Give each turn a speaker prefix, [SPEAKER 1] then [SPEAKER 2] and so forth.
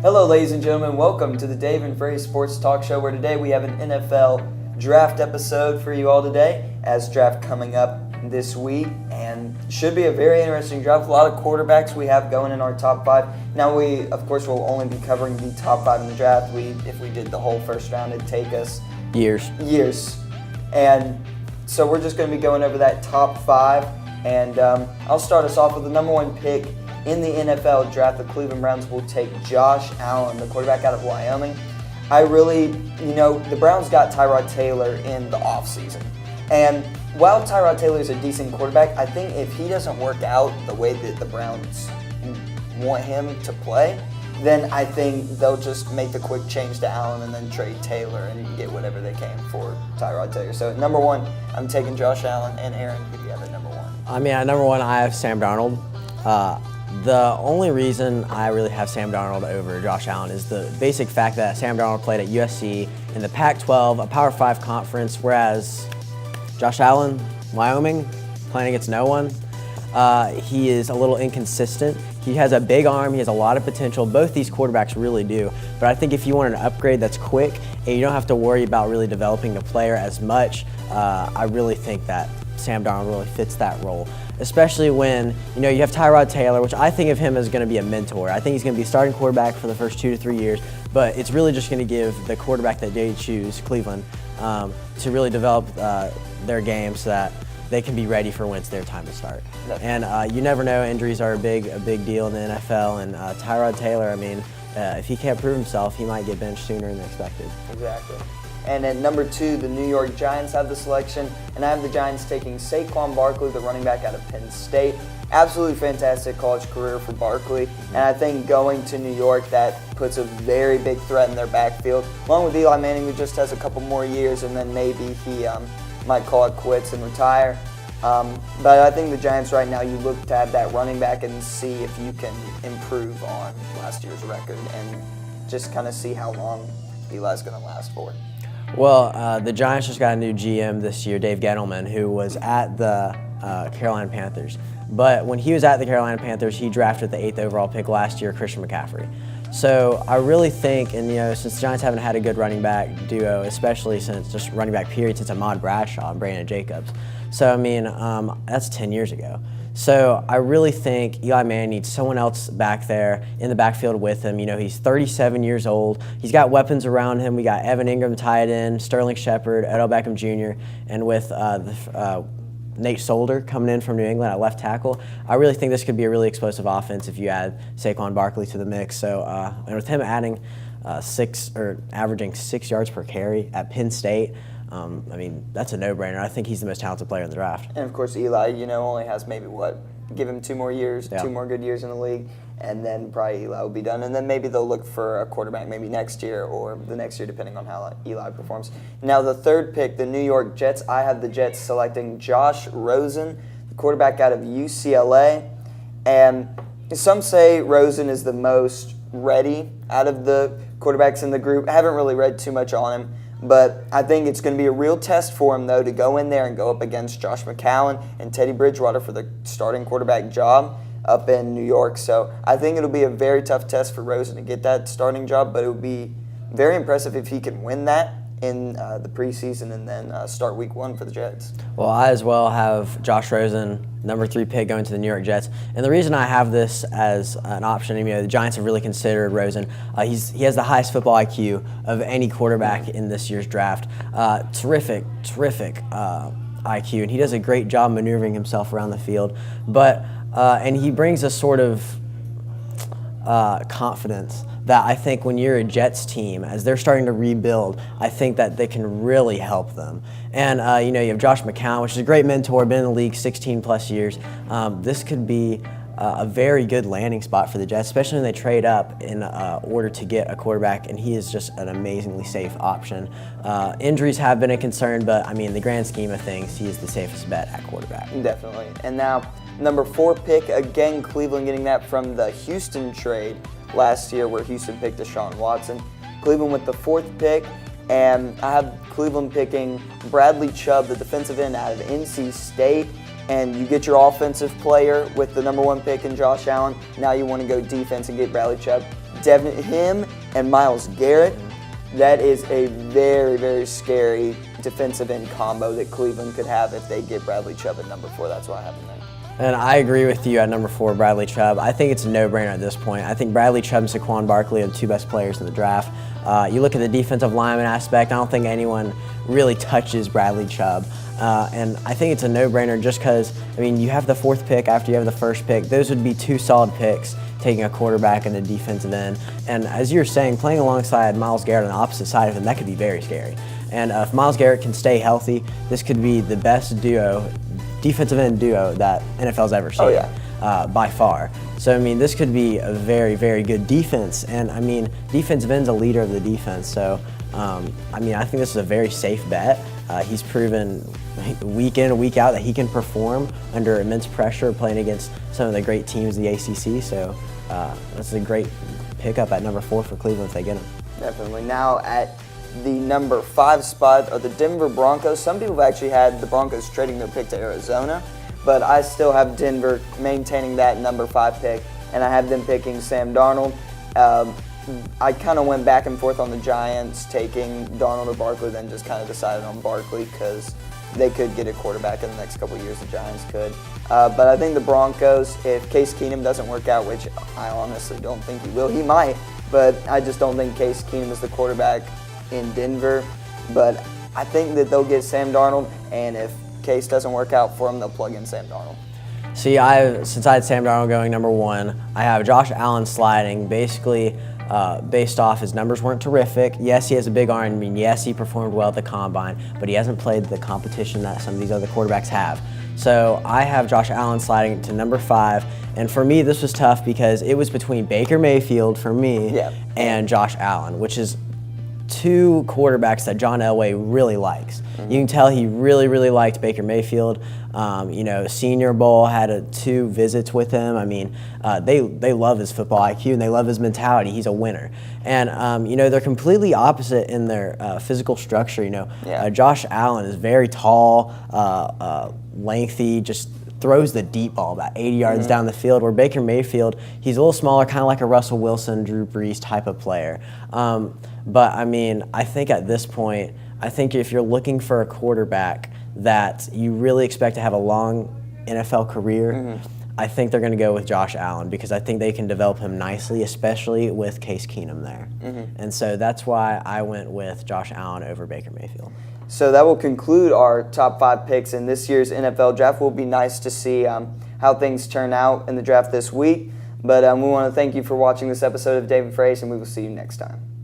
[SPEAKER 1] Hello, ladies and gentlemen. Welcome to the Dave and Fraz Sports Talk Show, where today we have an NFL draft episode for you all today, as draft coming up this week, and should be a very interesting draft. A lot of quarterbacks we have going in our top 5. Now, we, of course, will only be covering the top 5 in the draft. If we did the whole first round, it'd take us
[SPEAKER 2] years.
[SPEAKER 1] And so we're just going to be going over that top 5, and I'll start us off with the number 1 pick in the NFL draft. The Cleveland Browns will take Josh Allen, the quarterback out of Wyoming. The Browns got Tyrod Taylor in the offseason. And while Tyrod Taylor is a decent quarterback, I think if he doesn't work out the way that the Browns want him to play, then I think they'll just make the quick change to Allen and then trade Taylor and get whatever they can for Tyrod Taylor. So at number 1, I'm taking Josh Allen. And Aaron, who do you have at number 1?
[SPEAKER 2] At number 1, I have Sam Darnold. The only reason I really have Sam Darnold over Josh Allen is the basic fact that Sam Darnold played at USC in the Pac-12, a Power 5 conference, whereas Josh Allen, Wyoming, playing against no one. He is a little inconsistent. He has a big arm. He has a lot of potential. Both these quarterbacks really do. But I think if you want an upgrade that's quick and you don't have to worry about really developing the player as much, I really think that Sam Darnold really fits that role, especially when you have Tyrod Taylor, which I think of him as going to be a mentor. I think he's going to be a starting quarterback for the first 2 to 3 years, but it's really just going to give the quarterback that they choose, Cleveland, to really develop their game so that they can be ready for when it's their time to start. Definitely. And you never know, injuries are a big deal in the NFL, and Tyrod Taylor, if he can't prove himself, he might get benched sooner than expected.
[SPEAKER 1] Exactly. And at number 2, the New York Giants have the selection, and I have the Giants taking Saquon Barkley, the running back out of Penn State. Absolutely fantastic college career for Barkley, and I think going to New York, that puts a very big threat in their backfield, along with Eli Manning, who just has a couple more years, and then maybe he might call it quits and retire. But I think the Giants right now, you look to have that running back and see if you can improve on last year's record and just kind of see how long Eli's going to last for.
[SPEAKER 2] Well, the Giants just got a new GM this year, Dave Gettleman, who was at the Carolina Panthers. But when he was at the Carolina Panthers, he drafted the 8th overall pick last year, Christian McCaffrey. So I really think, and since the Giants haven't had a good running back duo, especially since just running back period, since Ahmad Bradshaw and Brandon Jacobs. So that's 10 years ago. So I really think Eli Manning needs someone else back there in the backfield with him. He's 37 years old. He's got weapons around him. We got Evan Ingram tight end, Sterling Shepard, Odell Beckham Jr., and with Nate Solder coming in from New England at left tackle, I really think this could be a really explosive offense if you add Saquon Barkley to the mix. So, and with him adding averaging 6 yards per carry at Penn State, that's a no-brainer. I think he's the most talented player in the draft.
[SPEAKER 1] And of course, Eli, only has maybe give him 2 more years, 2 more good years in the league, and then probably Eli will be done. And then maybe they'll look for a quarterback maybe next year or the next year, depending on how Eli performs. Now, the 3rd pick, the New York Jets. I have the Jets selecting Josh Rosen, the quarterback out of UCLA. And some say Rosen is the most ready out of the quarterbacks in the group. I haven't really read too much on him, but I think it's going to be a real test for him, though, to go in there and go up against Josh McCown and Teddy Bridgewater for the starting quarterback job up in New York. So I think it'll be a very tough test for Rosen to get that starting job, but it would be very impressive if he can win that in the preseason and then start week 1 for the Jets.
[SPEAKER 2] Well, I as well have Josh Rosen, number 3 pick, going to the New York Jets. And the reason I have this as an option, the Giants have really considered Rosen. He has the highest football IQ of any quarterback in this year's draft. Terrific IQ, and he does a great job maneuvering himself around the field. But and he brings a sort of confidence that I think when you're a Jets team, as they're starting to rebuild, I think that they can really help them. And, you have Josh McCown, which is a great mentor, been in the league 16-plus years. This could be a very good landing spot for the Jets, especially when they trade up in order to get a quarterback, and he is just an amazingly safe option. Injuries have been a concern, but, in the grand scheme of things, he is the safest bet at quarterback.
[SPEAKER 1] Definitely. And now, number 4 pick, again, Cleveland getting that from the Houston trade last year, where Houston picked Deshaun Watson. Cleveland with the 4th pick, and I have Cleveland picking Bradley Chubb, the defensive end out of NC State. And you get your offensive player with the number 1 pick in Josh Allen. Now you want to go defense and get Bradley Chubb. definitely him and Myles Garrett. That is a very, very scary defensive end combo that Cleveland could have if they get Bradley Chubb at number 4. That's why I have him there.
[SPEAKER 2] And I agree with you at number 4, Bradley Chubb. I think it's a no-brainer at this point. I think Bradley Chubb and Saquon Barkley are the 2 best players in the draft. You look at the defensive lineman aspect, I don't think anyone really touches Bradley Chubb. And I think it's a no-brainer just because, I mean, you have the 4th pick after you have the 1st pick. Those would be 2 solid picks, taking a quarterback and a defensive end. And as you're saying, playing alongside Myles Garrett on the opposite side of him, that could be very scary. And if Myles Garrett can stay healthy, this could be the best defensive end duo that NFL's ever seen, by far. So, I mean, this could be a very, very good defense. And, I mean, defensive end's a leader of the defense. So, I mean, I think this is a very safe bet. He's proven week in and week out that he can perform under immense pressure playing against some of the great teams in the ACC. So, that's a great pickup at number 4 for Cleveland if they get him.
[SPEAKER 1] Definitely. Now at the number 5 spot are the Denver Broncos. Some people have actually had the Broncos trading their pick to Arizona, but I still have Denver maintaining that number 5 pick, and I have them picking Sam Darnold. I kind of went back and forth on the Giants taking Darnold or Barkley, then just kind of decided on Barkley because they could get a quarterback in the next couple of years. The Giants could. But I think the Broncos, if Case Keenum doesn't work out, which I honestly don't think he will, he might, but I just don't think Case Keenum is the quarterback in Denver. But I think that they'll get Sam Darnold, and if Case doesn't work out for him, they'll plug in Sam Darnold.
[SPEAKER 2] See, since I had Sam Darnold going number 1, I have Josh Allen sliding basically based off his numbers weren't terrific. Yes, he has a big arm. I mean, yes, he performed well at the Combine, but he hasn't played the competition that some of these other quarterbacks have. So I have Josh Allen sliding to number 5, and for me, this was tough because it was between Baker Mayfield for me and Josh Allen, which is 2 quarterbacks that John Elway really likes. You can tell he really, really liked Baker Mayfield. You know, Senior Bowl had 2 visits with him. I mean, they love his football IQ and they love his mentality. He's a winner. And, you know, they're completely opposite in their physical structure. You know, Josh Allen is very tall, lengthy, just throws the deep ball about 80 yards down the field, where Baker Mayfield, he's a little smaller, kind of like a Russell Wilson, Drew Brees type of player. But, I mean, I think at this point, I think if you're looking for a quarterback that you really expect to have a long NFL career, I think they're going to go with Josh Allen because I think they can develop him nicely, especially with Case Keenum there. And so that's why I went with Josh Allen over Baker Mayfield.
[SPEAKER 1] So that will conclude our top 5 picks in this year's NFL draft. It will be nice to see how things turn out in the draft this week. But we want to thank you for watching this episode of David Fraz, and we will see you next time.